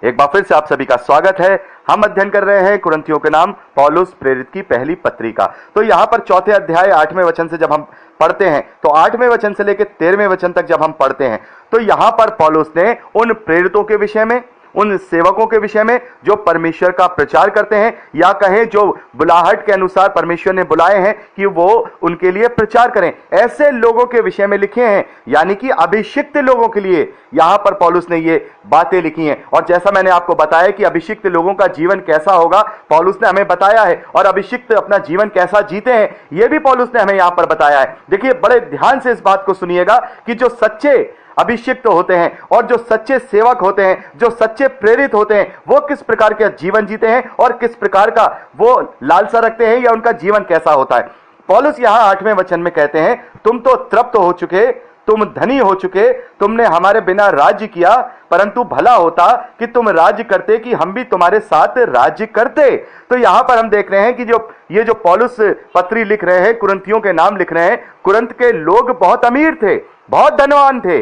एक बार फिर से आप सभी का स्वागत है। हम अध्ययन कर रहे हैं कुरिन्थियों के नाम पौलुस प्रेरित की पहली पत्री का। तो यहाँ पर चौथे अध्याय 8वें वचन से जब हम पढ़ते हैं तो 8वें वचन से लेकर 13वें वचन तक जब हम पढ़ते हैं तो यहाँ पर पौलुस ने उन प्रेरितों के विषय में, उन सेवकों के विषय में जो परमेश्वर का प्रचार करते हैं, या कहें जो बुलाहट के अनुसार परमेश्वर ने बुलाए हैं कि वो उनके लिए प्रचार करें, ऐसे लोगों के विषय में लिखे हैं। यानी कि अभिषिक्त लोगों के लिए यहां पर पौलुस ने ये बातें लिखी हैं। और जैसा मैंने आपको बताया कि अभिषिक्त लोगों का जीवन कैसा होगा, पौलुस ने हमें बताया है, और अभिषिक्त अपना जीवन कैसा जीते हैं ये भी पौलुस ने हमें यहां पर बताया है। देखिए, बड़े ध्यान से इस बात को सुनिएगा कि जो सच्चे अभिषिक्त होते हैं और जो सच्चे सेवक होते हैं, जो सच्चे प्रेरित होते हैं, वो किस प्रकार का जीवन जीते हैं और किस प्रकार का वो लालसा रखते हैं, या उनका जीवन कैसा होता है। पौलुस यहां 8वें वचन में कहते हैं, तुम तो तृप्त हो चुके, तुम धनी हो चुके, तुमने हमारे बिना राज्य किया, परंतु भला होता कि तुम राज्य करते, कि हम भी तुम्हारे साथ राज्य करते। तो यहां पर हम देख रहे हैं कि जो पौलुस पत्री लिख रहे हैं, कुरिन्थियों के नाम लिख रहे हैं। कुरिन्थ के लोग बहुत अमीर थे, बहुत धनवान थे,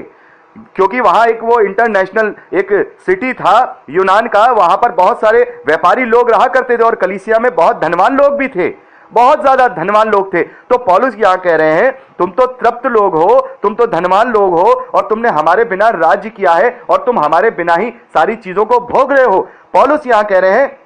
क्योंकि वहां एक वो इंटरनेशनल एक सिटी था यूनान का, वहां पर बहुत सारे व्यापारी लोग रहा करते थे और कलीसिया में बहुत धनवान लोग भी थे, बहुत ज्यादा धनवान लोग थे। तो पौलुस यहां कह रहे हैं, तुम तो तृप्त लोग हो, तुम तो धनवान लोग हो, और तुमने हमारे बिना राज्य किया है, और तुम हमारे बिना ही सारी चीजों को भोग रहे हो। पौलुस यहां कह रहे हैं,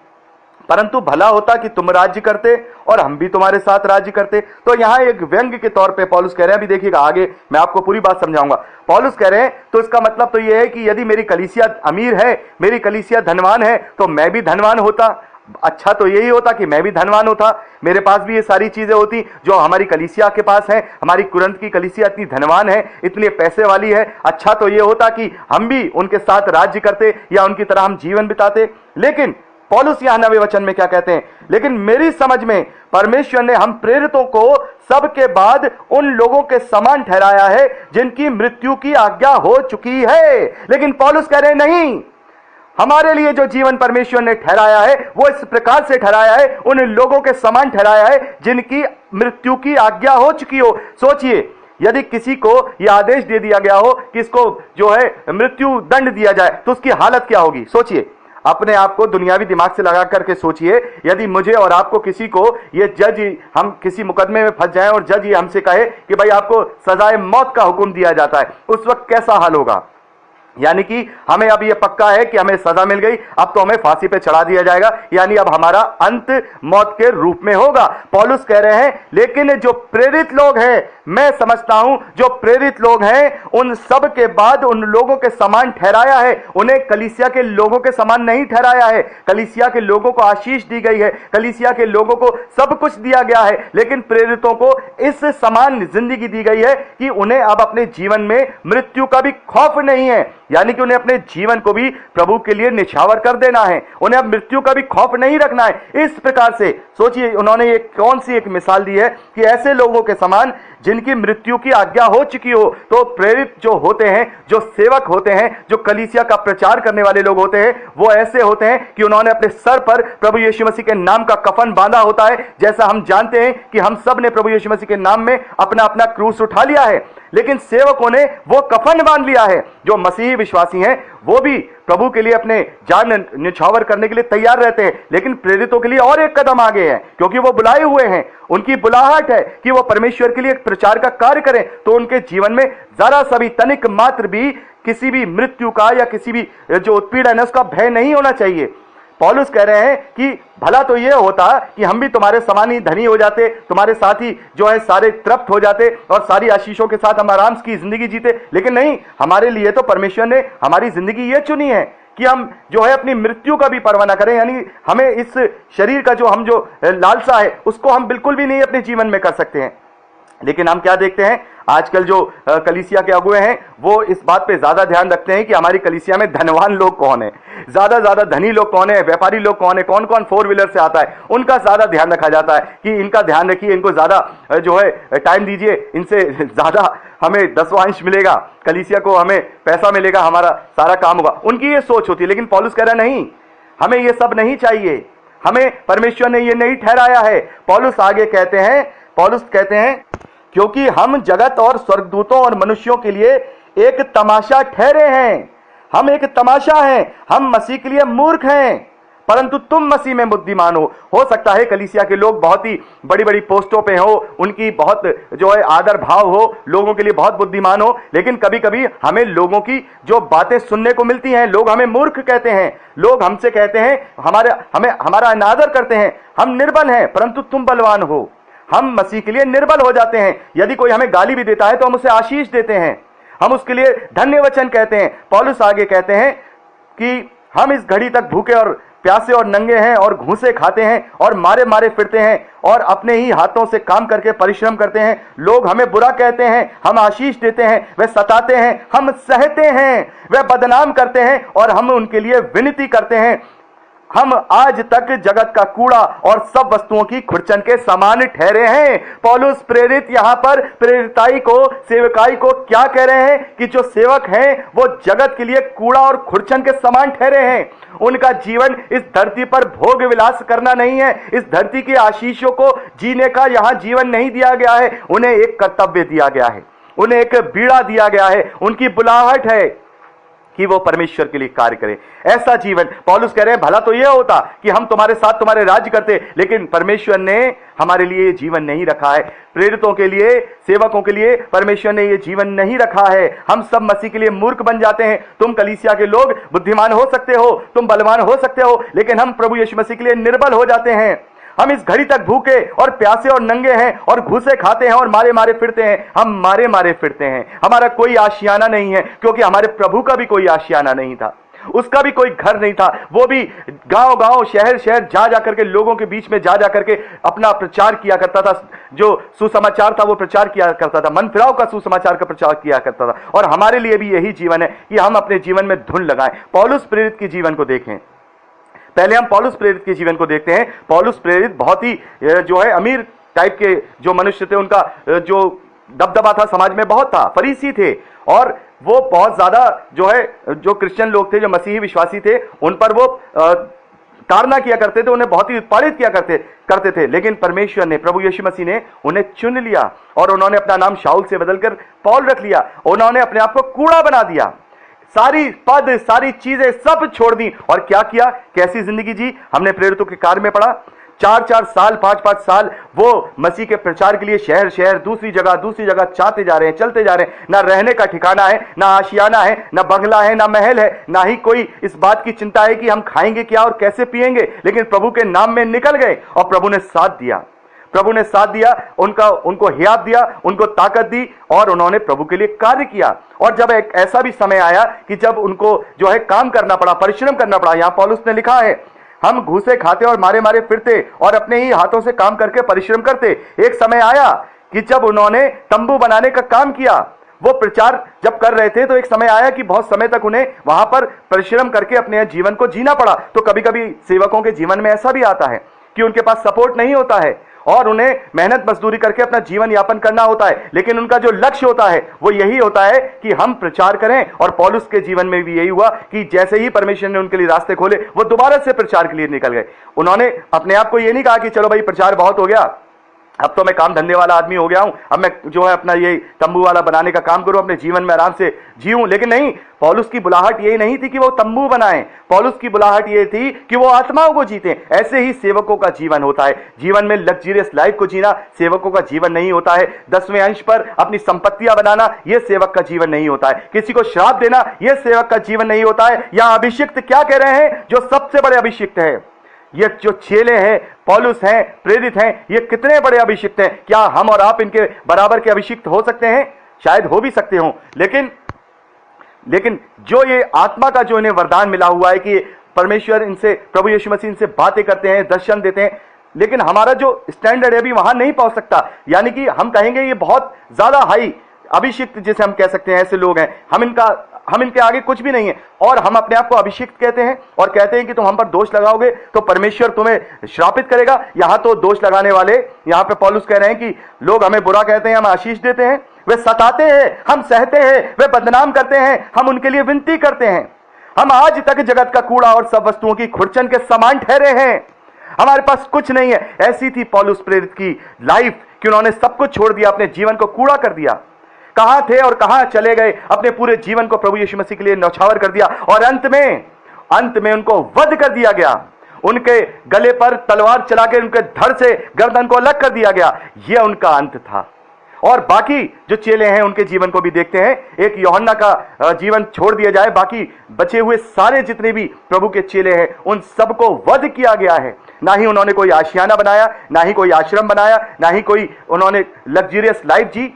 परंतु भला होता कि तुम राज्य करते और हम भी तुम्हारे साथ राज्य करते। तो यहां एक व्यंग्य के तौर पे पौलुस कह रहे हैं, अभी देखिएगा आगे मैं आपको पूरी बात समझाऊंगा। पौलुस कह रहे हैं, तो इसका मतलब तो यह है कि यदि मेरी कलीसिया अमीर है, मेरी कलीसिया धनवान है, तो मैं भी धनवान होता। अच्छा तो यही होता कि मैं भी धनवान होता, मेरे पास भी ये सारी चीजें होती जो हमारी कलीसिया के पास है। हमारी कुरिन्थ की कलीसिया इतनी धनवान है, इतने पैसे वाली है। अच्छा तो ये होता कि हम भी उनके साथ राज्य करते या उनकी तरह हम जीवन बिताते। लेकिन पौलुस यहां 9वें वचन में क्या कहते हैं, लेकिन मेरी समझ में परमेश्वर ने हम प्रेरितों को सबके बाद उन लोगों के समान ठहराया है जिनकी मृत्यु की आज्ञा हो चुकी है। लेकिन पौलुस कह रहे नहीं, हमारे लिए जो जीवन परमेश्वर ने ठहराया है वो इस प्रकार से ठहराया है, उन लोगों के समान ठहराया है जिनकी मृत्यु की आज्ञा हो चुकी हो। सोचिए, यदि किसी को यह आदेश दे दिया गया हो कि इसको जो है मृत्यु दंड दिया जाए, तो उसकी हालत क्या होगी। सोचिए, अपने आप को दुनियावी दिमाग से लगा करके सोचिए, यदि मुझे और आपको किसी को ये जज, हम किसी मुकदमे में फंस जाएं और जज ये हमसे कहे कि भाई आपको सजाए मौत का हुक्म दिया जाता है, उस वक्त कैसा हाल होगा। यानी कि हमें अब यह पक्का है कि हमें सजा मिल गई, अब तो हमें फांसी पे चढ़ा दिया जाएगा, यानी अब हमारा अंत मौत के रूप में होगा। पौलुस कह रहे हैं, लेकिन जो प्रेरित लोग हैं, मैं समझता हूं जो प्रेरित लोग हैं उन सब के बाद उन लोगों के समान ठहराया है। उन्हें कलीसिया के लोगों के समान नहीं ठहराया है। कलीसिया के लोगों को आशीष दी गई है, कलीसिया के लोगों को सब कुछ दिया गया है, लेकिन प्रेरितों को इस समान जिंदगी दी गई है कि उन्हें अब अपने जीवन में मृत्यु का भी खौफ नहीं है। यानी कि उन्हें अपने जीवन को भी प्रभु के लिए निछावर कर देना है, उन्हें अब मृत्यु का भी खौफ नहीं रखना है। इस प्रकार से सोचिए, उन्होंने ये कौन सी एक मिसाल दी है कि ऐसे लोगों के समान जिनकी मृत्यु की आज्ञा हो चुकी हो। तो प्रेरित जो होते हैं, जो सेवक होते हैं, जो कलीसिया का प्रचार करने वाले लोग होते हैं, वो ऐसे होते हैं कि उन्होंने अपने सर पर प्रभु यीशु मसीह के नाम का कफन बांधा होता है। जैसा हम जानते हैं कि हम सब ने प्रभु यीशु मसीह के नाम में अपना अपना क्रूस उठा लिया है, लेकिन सेवकों ने वो कफन बांध लिया है। जो मसीही विश्वासी हैं वो भी प्रभु के लिए अपने जान न्यौछावर करने के लिए तैयार रहते हैं, लेकिन प्रेरितों के लिए और एक कदम आगे है, क्योंकि वो बुलाए हुए हैं। उनकी बुलाहट है कि वो परमेश्वर के लिए एक प्रचार का कार्य करें। तो उनके जीवन में जरा सा भी, तनिक मात्र भी किसी भी मृत्यु का या किसी भी जो उत्पीड़न है उसका भय नहीं होना चाहिए। पौलुस कह रहे हैं कि भला तो यह होता कि हम भी तुम्हारे समान ही धनी हो जाते, तुम्हारे साथ ही जो है सारे तृप्त हो जाते और सारी आशीषों के साथ हम आराम की जिंदगी जीते। लेकिन नहीं, हमारे लिए तो परमेश्वर ने हमारी जिंदगी ये चुनी है कि हम जो है अपनी मृत्यु का भी परवाह न करें। यानी हमें इस शरीर का जो लालसा है उसको हम बिल्कुल भी नहीं अपने जीवन में कर सकते हैं। लेकिन हम क्या देखते हैं, आजकल जो कलीसिया के अगुए हैं वो इस बात पे ज्यादा ध्यान रखते हैं कि हमारी कलीसिया में धनवान लोग कौन है, ज्यादा धनी लोग कौन है, व्यापारी लोग कौन है, कौन कौन 4 व्हीलर से आता है, उनका ज्यादा ध्यान रखा जाता है कि इनका ध्यान रखिए, इनको ज्यादा जो है टाइम दीजिए, इनसे ज्यादा हमें 10वां मिलेगा, कलीसिया को हमें पैसा मिलेगा, हमारा सारा काम होगा। उनकी ये सोच होती है। लेकिन पौलुस कह रहा नहीं, हमें ये सब नहीं चाहिए, हमें परमेश्वर ने ये नहीं ठहराया है। पौलुस आगे कहते हैं क्योंकि हम जगत और स्वर्गदूतों और मनुष्यों के लिए एक तमाशा ठहरे हैं। हम एक तमाशा हैं, हम मसीह के लिए मूर्ख हैं, परंतु तुम मसीह में बुद्धिमान हो सकता है कलीसिया के लोग बहुत ही बड़ी बड़ी पोस्टों पे हो, उनकी बहुत जो है आदर भाव हो, लोगों के लिए बहुत बुद्धिमान हो, लेकिन कभी कभी हमें लोगों की जो बातें सुनने को मिलती हैं, लोग हमें मूर्ख कहते हैं, लोग हमसे कहते हैं, हमारा अनादर करते हैं, हम निर्बल हैं परंतु तुम बलवान हो। हम मसीह के लिए निर्बल हो जाते हैं। यदि कोई हमें गाली भी देता है तो हम उसे आशीष देते हैं, हम उसके लिए धन्य वचन कहते हैं। पौलुस आगे कहते हैं कि हम इस घड़ी तक भूखे और प्यासे और नंगे हैं और घूंसे खाते हैं और मारे मारे फिरते हैं और अपने ही हाथों से काम करके परिश्रम करते हैं। लोग हमें बुरा कहते हैं, हम आशीष देते हैं, वे सताते हैं, हम सहते हैं, वे बदनाम करते हैं और हम उनके लिए विनती करते हैं। हम आज तक जगत का कूड़ा और सब वस्तुओं की खुरचन के समान ठहरे हैं। पौलुस प्रेरित यहां पर प्रेरिताई को, सेवकाई को क्या कह रहे हैं कि जो सेवक हैं वो जगत के लिए कूड़ा और खुरचन के समान ठहरे हैं। उनका जीवन इस धरती पर भोग विलास करना नहीं है, इस धरती की आशीषों को जीने का यहां जीवन नहीं दिया गया है। उन्हें एक कर्तव्य दिया गया है, उन्हें एक बीड़ा दिया गया है, उनकी बुलाहट है कि वो परमेश्वर के लिए कार्य करें। ऐसा जीवन पौलुस कह रहे हैं, भला तो यह होता कि हम तुम्हारे साथ तुम्हारे राज्य करते, लेकिन परमेश्वर ने हमारे लिए ये जीवन नहीं रखा है। प्रेरितों के लिए, सेवकों के लिए परमेश्वर ने ये जीवन नहीं रखा है। हम सब मसीह के लिए मूर्ख बन जाते हैं। तुम कलीसिया के लोग बुद्धिमान हो सकते हो, तुम बलवान हो सकते हो, लेकिन हम प्रभु यीशु मसीह के लिए निर्बल हो जाते हैं। हम इस घड़ी तक भूखे और प्यासे और नंगे हैं और घूसे खाते हैं और मारे मारे फिरते हैं। हम मारे मारे फिरते हैं, हमारा कोई आशियाना नहीं है, क्योंकि हमारे प्रभु का भी कोई आशियाना नहीं था, उसका भी कोई घर नहीं था। वो भी गांव गांव, शहर शहर जा जा करके, लोगों के बीच में जा जा करके अपना प्रचार किया करता था। जो सुसमाचार था वो प्रचार किया करता था, मन फिराव का सुसमाचार का प्रचार किया करता था। और हमारे लिए भी यही जीवन है कि हम अपने जीवन में धुन लगाएं। पौलुस प्रेरित के जीवन को देखें। पहले हम पौलुस प्रेरित के जीवन को देखते हैं। पौलुस प्रेरित बहुत ही जो है अमीर टाइप के जो मनुष्य थे, उनका जो दबदबा था समाज में बहुत था, फरीसी थे, और वो बहुत ज्यादा जो है जो क्रिश्चियन लोग थे, जो मसीही विश्वासी थे, उन पर वो ताड़ना किया करते थे, उन्हें बहुत ही उत्पादित किया करते थे। लेकिन परमेश्वर ने, प्रभु यीशु मसीह ने उन्हें चुन लिया और उन्होंने अपना नाम शाऊल से बदलकर पौल रख लिया। उन्होंने अपने आप को कूड़ा बना दिया, सारी पद, सारी चीजें सब छोड़ दी और क्या किया, कैसी जिंदगी जी। हमने प्रेरितों के कार्य में पढ़ा, 4-4 साल, 5-5 साल वो मसीह के प्रचार के लिए शहर शहर, दूसरी जगह चाहते जा रहे हैं, चलते जा रहे हैं। ना रहने का ठिकाना है, ना आशियाना है, ना बंगला है, ना महल है, ना ही कोई इस बात की चिंता है कि हम खाएंगे क्या और कैसे पिएंगे। लेकिन प्रभु के नाम में निकल गए और प्रभु ने साथ दिया, प्रभु ने साथ दिया, उनको हियात दिया, उनको ताकत दी और उन्होंने प्रभु के लिए कार्य किया। और जब एक ऐसा भी समय आया कि जब उनको जो है काम करना पड़ा, परिश्रम करना पड़ा, यहां पौलुस ने लिखा है, हम घूसे खाते और मारे मारे फिरते और अपने ही हाथों से काम करके परिश्रम करते। एक समय आया कि जब उन्होंने तंबू बनाने का काम किया, वो प्रचार जब कर रहे थे, तो एक समय आया कि बहुत समय तक उन्हें वहां पर परिश्रम करके अपने जीवन को जीना पड़ा। तो कभी कभी सेवकों के जीवन में ऐसा भी आता है कि उनके पास सपोर्ट नहीं होता है और उन्हें मेहनत मजदूरी करके अपना जीवन यापन करना होता है, लेकिन उनका जो लक्ष्य होता है वो यही होता है कि हम प्रचार करें। और पौलुस के जीवन में भी यही हुआ कि जैसे ही परमेश्वर ने उनके लिए रास्ते खोले, वो दोबारा से प्रचार के लिए निकल गए। उन्होंने अपने आप को ये नहीं कहा कि चलो भाई प्रचार बहुत हो गया, अब तो मैं काम धंधे वाला आदमी हो गया हूं, अब मैं जो है अपना ये तंबू वाला बनाने का काम करूं, अपने जीवन में आराम से जीऊं। लेकिन नहीं, पौलुस की बुलाहट ये नहीं थी कि वो तंबू बनाएं, पौलुस की बुलाहट ये थी कि वो आत्माओं को जीतें। ऐसे ही सेवकों का जीवन होता है। जीवन में लग्जरियस लाइफ को जीना सेवकों का जीवन नहीं होता है। 10वें अंश पर अपनी संपत्तियां बनाना यह सेवक का जीवन नहीं होता है। किसी को श्राप देना यह सेवक का जीवन नहीं होता है। यहां अभिषिक्त क्या कह रहे हैं? जो सबसे बड़े अभिषिक्त है, ये जो चेले हैं, पौलुस हैं, प्रेरित हैं, ये कितने बड़े अभिषिक्त हैं। क्या हम और आप इनके बराबर के अभिषिक्त हो सकते हैं? शायद हो भी सकते हो, लेकिन जो ये आत्मा का जो इन्हें वरदान मिला हुआ है कि परमेश्वर इनसे, प्रभु यीशु मसीह इनसे बातें करते हैं, दर्शन देते हैं, लेकिन हमारा जो स्टैंडर्ड है अभी वहां नहीं पहुंच सकता। यानी कि हम कहेंगे ये बहुत ज्यादा हाई अभिषिक्त जिसे हम कह सकते हैं, ऐसे लोग हैं, हम इनके आगे कुछ भी नहीं है। और हम अपने आप को अभिषिक्त कहते हैं और कहते हैं कि तुम हम पर दोष लगाओगे तो परमेश्वर तुम्हें श्रापित करेगा। यहां तो दोष लगाने वाले, यहां पे पौलुस कह रहे हैं कि लोग हमें बुरा कहते हैं, हम आशीष देते हैं, वे सताते हैं, हम सहते हैं, वे बदनाम करते हैं, हम उनके लिए विनती करते हैं। हम आज तक जगत का कूड़ा और सब वस्तुओं की खुरचन के समान ठहरे हैं, हमारे पास कुछ नहीं है। ऐसी थी पौलुस प्रेरित की लाइफ कि उन्होंने सब कुछ छोड़ दिया, अपने जीवन को कूड़ा कर दिया। कहां थे और कहां चले गए, अपने पूरे जीवन को प्रभु यीशु मसीह के लिए न्यौछावर कर दिया और अंत में उनको वध कर दिया गया। उनके गले पर तलवार चला के उनके धड़ से गर्दन को अलग कर दिया गया। यह उनका अंत था। और बाकी जो चेले हैं उनके जीवन को भी देखते हैं। एक यूहन्ना का जीवन छोड़ दिया जाए, बाकी बचे हुए सारे जितने भी प्रभु के चेले हैं उन सबको वध किया गया है। ना ही उन्होंने कोई आशियाना बनाया, ना ही कोई आश्रम बनाया, ना ही कोई उन्होंने लग्जरियस लाइफ जी।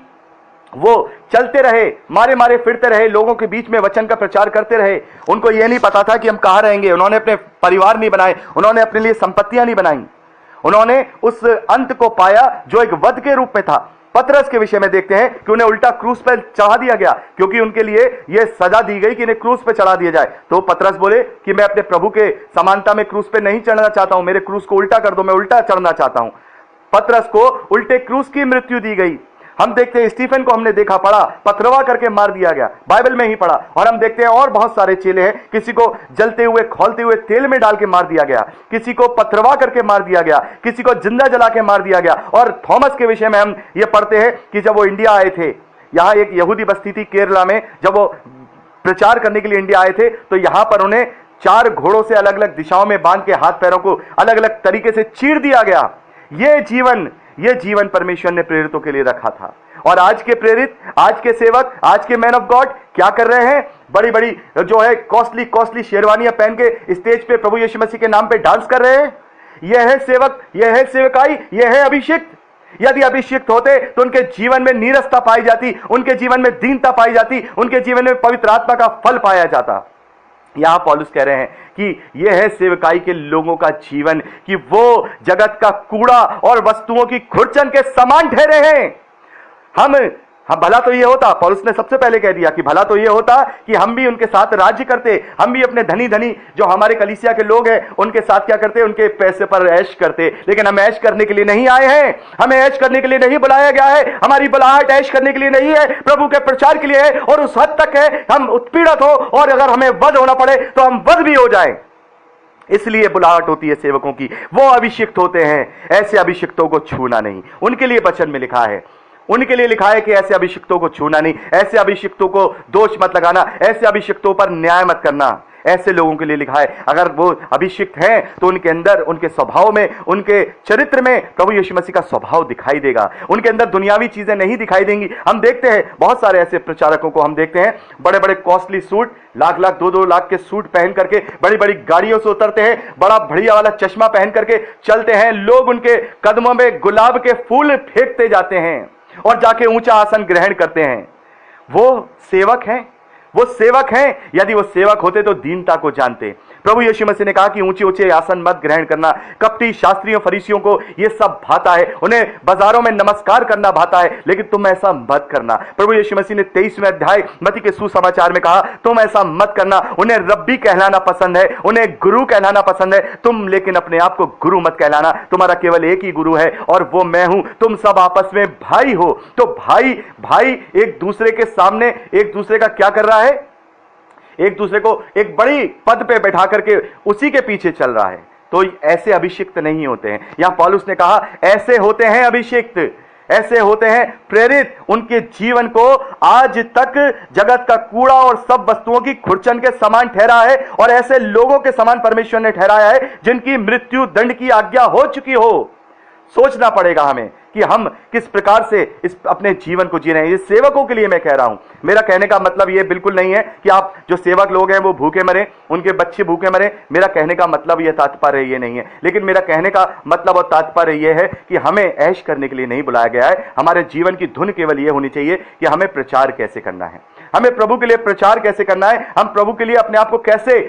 वो चलते रहे, मारे मारे फिरते रहे, लोगों के बीच में वचन का प्रचार करते रहे। उनको यह नहीं पता था कि हम कहां रहेंगे। उन्होंने अपने परिवार नहीं बनाए, उन्होंने अपने लिए संपत्तियां नहीं बनाई। उन्होंने उस अंत को पाया जो एक वध के रूप में था। पतरस के विषय में देखते हैं कि उन्हें उल्टा क्रूस पर चढ़ा दिया गया, क्योंकि उनके लिए यह सजा दी गई कि इन्हें क्रूस पर चढ़ा दिया जाए। तो पतरस बोले कि मैं अपने प्रभु के समानता में क्रूस पे नहीं चढ़ना चाहता हूं, मेरे क्रूस को उल्टा कर दो, मैं उल्टा चढ़ना चाहता हूं। पतरस को उल्टे क्रूस की मृत्यु दी गई। हम देखते हैं स्टीफन को हमने देखा, पढ़ा, पथरवा करके मार दिया गया, बाइबल में ही पढ़ा। और हम देखते हैं और बहुत सारे चेले हैं, किसी को जलते हुए खौलते हुए तेल में डाल के मार दिया गया, किसी को पथरवा करके मार दिया गया, किसी को जिंदा जला के मार दिया गया। और थॉमस के विषय में हम ये पढ़ते हैं कि जब वो इंडिया आए थे, यहां एक यहूदी बस्ती थी केरला में, जब वो प्रचार करने के लिए इंडिया आए थे तो यहां पर उन्हें 4 घोड़ों से अलग अलग दिशाओं में बांध के हाथ पैरों को अलग अलग तरीके से चीर दिया गया। यह जीवन परमेश्वर ने प्रेरितों के लिए रखा था। और आज के प्रेरित, आज के सेवक, आज के मैन ऑफ गॉड क्या कर रहे हैं? बड़ी बड़ी जो है कॉस्टली शेरवानियां पहन के स्टेज पे प्रभु यीशु मसीह के नाम पे डांस कर रहे हैं। यह है सेवक, यह है सेवकाई, यह है अभिषेक। यदि अभिषिक्त होते तो उनके जीवन में नीरसता पाई जाती, उनके जीवन में दीनता पाई जाती, उनके जीवन में पवित्र आत्मा का फल पाया जाता। यहां पौलुस कह रहे हैं कि यह है सेवकाई के लोगों का जीवन, कि वो जगत का कूड़ा और वस्तुओं की खुरचन के समान ठहरे हैं। हम भला तो ये होता, पौलुस ने सबसे पहले कह दिया कि भला तो ये होता कि हम भी उनके साथ राज्य करते, हम भी अपने धनी जो हमारे कलीसिया के लोग हैं उनके साथ क्या करते, उनके पैसे पर ऐश करते। लेकिन हम ऐश करने के लिए नहीं आए हैं, हमें ऐश करने के लिए नहीं बुलाया गया है। हमारी बुलाहट ऐश करने के लिए नहीं है, प्रभु के प्रचार के लिए है। और उस हद तक है हम उत्पीड़ित हो और अगर हमें वध होना पड़े तो हम वध भी हो जाए। इसलिए बुलाहट होती है सेवकों की। वो अभिषिक्त होते हैं, ऐसे अभिषिक्तों को छूना नहीं। उनके लिए वचन में लिखा है, उनके लिए लिखा है कि ऐसे अभिषिक्तों को छूना नहीं, ऐसे अभिषिक्तों को दोष मत लगाना, ऐसे अभिषिक्तों पर न्याय मत करना। ऐसे लोगों के लिए लिखा है। अगर वो अभिषिक्त हैं तो उनके अंदर, उनके स्वभाव में, उनके चरित्र में प्रभु यीशु मसीह का स्वभाव दिखाई देगा। उनके अंदर दुनियावी चीजें नहीं दिखाई देंगी। हम देखते हैं बहुत सारे ऐसे प्रचारकों को, हम देखते हैं बड़े बड़े कॉस्टली सूट, लाख 2-2 लाख के सूट पहन करके बड़ी बड़ी गाड़ियों से उतरते हैं, बड़ा बढ़िया वाला चश्मा पहन करके चलते हैं। लोग उनके कदमों में गुलाब के फूल फेंकते जाते हैं और जाके ऊंचा आसन ग्रहण करते हैं। वो सेवक हैं, वो सेवक हैं। यदि वो सेवक होते तो दीनता को जानते। प्रभु यीशु मसीह ने कहा कि ऊंचे ऊंचे आसन मत ग्रहण करना। कपटी शास्त्रियों फरीसियों को यह सब भाता है, उन्हें बाजारों में नमस्कार करना भाता है, लेकिन तुम ऐसा मत करना। प्रभु यीशु मसीह ने 23वें अध्याय मत्ती के सुसमाचार में कहा, तुम ऐसा मत करना। उन्हें रब्बी कहलाना पसंद है, उन्हें गुरु कहलाना पसंद है, तुम लेकिन अपने आप को गुरु मत कहलाना। तुम्हारा केवल एक ही गुरु है और वो मैं हूं। तुम सब आपस में भाई हो। तो भाई एक दूसरे के सामने एक दूसरे का क्या कर रहा है? एक दूसरे को एक बड़ी पद पे बैठा करके उसी के पीछे चल रहा है। तो ऐसे अभिषिक्त नहीं होते हैं। यहां पौलुस ने कहा ऐसे होते हैं अभिषिक्त, ऐसे होते हैं प्रेरित। उनके जीवन को आज तक जगत का कूड़ा और सब वस्तुओं की खुरचन के समान ठहरा है और ऐसे लोगों के समान परमेश्वर ने ठहराया है जिनकी मृत्यु दंड की आज्ञा हो चुकी हो। सोचना पड़ेगा हमें कि हम किस प्रकार से इस अपने जीवन को जी रहे हैं। ये सेवकों के लिए मैं कह रहा हूं। मेरा कहने का मतलब ये बिल्कुल नहीं है कि आप जो सेवक लोग हैं वो भूखे मरे, उनके बच्चे भूखे मरे। मेरा कहने का मतलब ये तात्पर्य ये नहीं है। लेकिन मेरा कहने का मतलब और तात्पर्य ये है कि हमें ऐश करने के लिए नहीं बुलाया गया है। हमारे जीवन की धुन केवल ये होनी चाहिए कि हमें प्रचार कैसे करना है, हमें प्रभु के लिए प्रचार कैसे करना है, हम प्रभु के लिए अपने आप को कैसे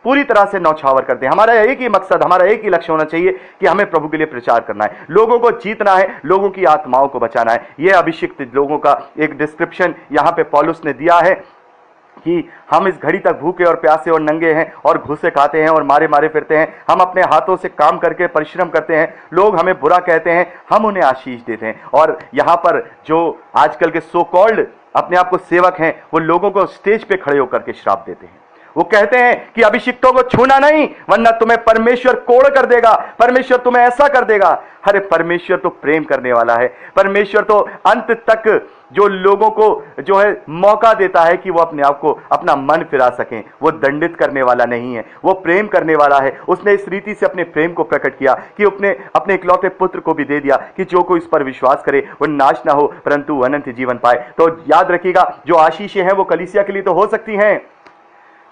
पूरी तरह से नौछावर करते हैं। हमारा एक ही मकसद, हमारा एक ही लक्ष्य होना चाहिए कि हमें प्रभु के लिए प्रचार करना है, लोगों को जीतना है, लोगों की आत्माओं को बचाना है। यह अभिषिक्त लोगों का एक डिस्क्रिप्शन यहां पे पौलुस ने दिया है कि हम इस घड़ी तक भूखे और प्यासे और नंगे हैं और घुसे खाते हैं और मारे मारे फिरते हैं। हम अपने हाथों से काम करके परिश्रम करते हैं, लोग हमें बुरा कहते हैं, हम उन्हें आशीष देते हैं। और यहां पर जो आजकल के सो कॉल्ड अपने आप को सेवक हैं, वो लोगों को स्टेज पे खड़े होकर के श्राप देते हैं। वो कहते हैं कि अभिषिक्तों को छूना नहीं, वरना तुम्हें परमेश्वर कोड़ कर देगा, परमेश्वर तुम्हें ऐसा कर देगा। अरे परमेश्वर तो प्रेम करने वाला है, परमेश्वर तो अंत तक जो लोगों को जो है मौका देता है कि वो अपने आप को, अपना मन फिरा सकें। वो दंडित करने वाला नहीं है, वो प्रेम करने वाला है। उसने इस रीति से अपने प्रेम को प्रकट किया कि अपने इकलौते पुत्र को भी दे दिया कि जो कोई इस पर विश्वास करे वो नाश ना हो परंतु अनंत जीवन पाए। तो याद रखिएगा, जो आशीषें हैं वो कलीसिया के लिए तो हो सकती हैं,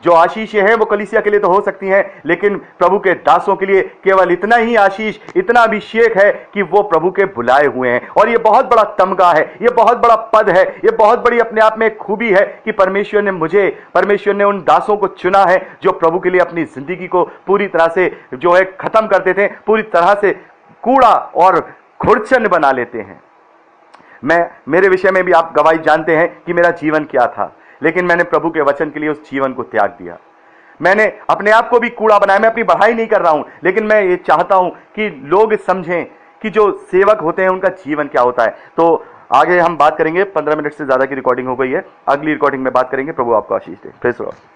जो आशीषें हैं वो कलीसिया के लिए तो हो सकती हैं, लेकिन प्रभु के दासों के लिए केवल इतना ही आशीष, इतना अभिषेक है कि वो प्रभु के बुलाए हुए हैं। और ये बहुत बड़ा तमगा है, ये बहुत बड़ा पद है, ये बहुत बड़ी अपने आप में एक खूबी है कि परमेश्वर ने उन दासों को चुना है जो प्रभु के लिए अपनी जिंदगी को पूरी तरह से जो है खत्म करते थे, पूरी तरह से कूड़ा और खुरचन बना लेते हैं। मेरे विषय में भी आप गवाही जानते हैं कि मेरा जीवन क्या था, लेकिन मैंने प्रभु के वचन के लिए उस जीवन को त्याग दिया। मैंने अपने आप को भी कूड़ा बनाया। मैं अपनी बढ़ाई नहीं कर रहा हूं, लेकिन मैं ये चाहता हूं कि लोग समझें कि जो सेवक होते हैं उनका जीवन क्या होता है। तो आगे हम बात करेंगे, 15 मिनट से ज्यादा की रिकॉर्डिंग हो गई है, अगली रिकॉर्डिंग में बात करेंगे। प्रभु आपको आशीष दे। Praise the Lord.